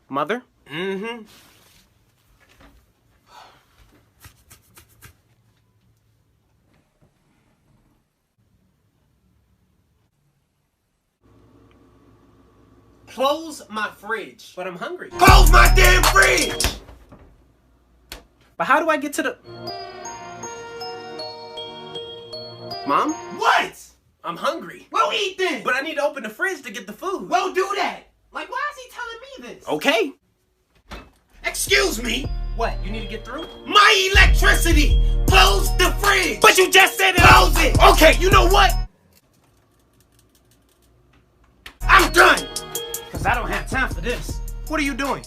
Mother? Mm-hmm. Close my fridge. But I'm hungry. Close my damn fridge! But how do I get to the... Mom? What? I'm hungry. Well, eat then! But I need to open the fridge to get the food. Well, do that! Like, why is he telling me this? Okay. Excuse me! What, you need to get through? My electricity! Close the fridge! But you just said it. Close it! Okay, you know what? I'm done! Because I don't have time for this. What are you doing?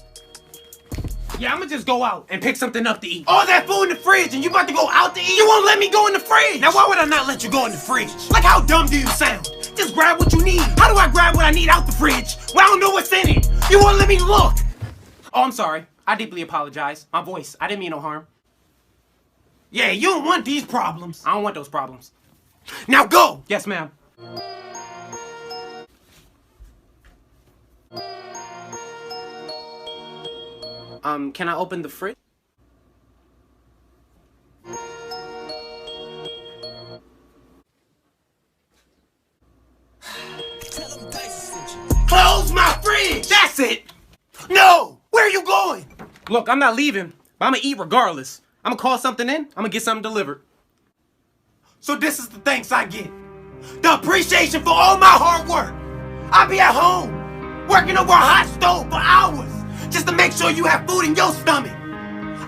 Yeah, I'm gonna just go out and pick something up to eat. All that food in the fridge and you about to go out to eat? You won't let me go in the fridge! Now why would I not let you go in the fridge? Like, how dumb do you sound? Just grab what you need. How do I grab what I need out the fridge when I don't know what's in it? You won't let me look! Oh, I'm sorry. I deeply apologize. My voice. I didn't mean no harm. Yeah, you don't want these problems. I don't want those problems. Now go! Yes, ma'am. Can I open the fridge? Close my fridge! That's it! No! Where are you going? Look, I'm not leaving, but I'm gonna eat regardless. I'm gonna call something in, I'm gonna get something delivered. So this is the thanks I get. The appreciation for all my hard work. I be at home, working over a hot stove for hours, just to make sure you have food in your stomach.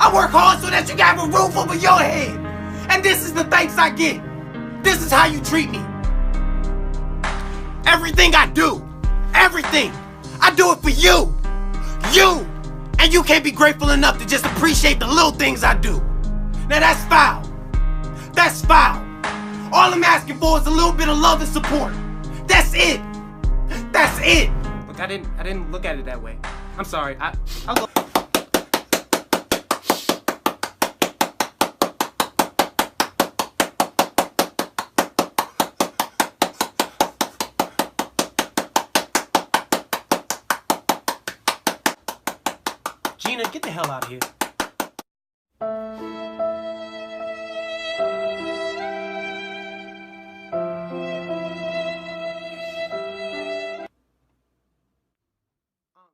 I work hard so that you can have a roof over your head. And this is the thanks I get. This is how you treat me. Everything I do, everything, I do it for you. You. And you can't be grateful enough to just appreciate the little things I do. Now that's foul. That's foul. All I'm asking for is a little bit of love and support. That's it. That's it. Look, I didn't look at it that way. I'm sorry. I'll go. Gina, get the hell out of here.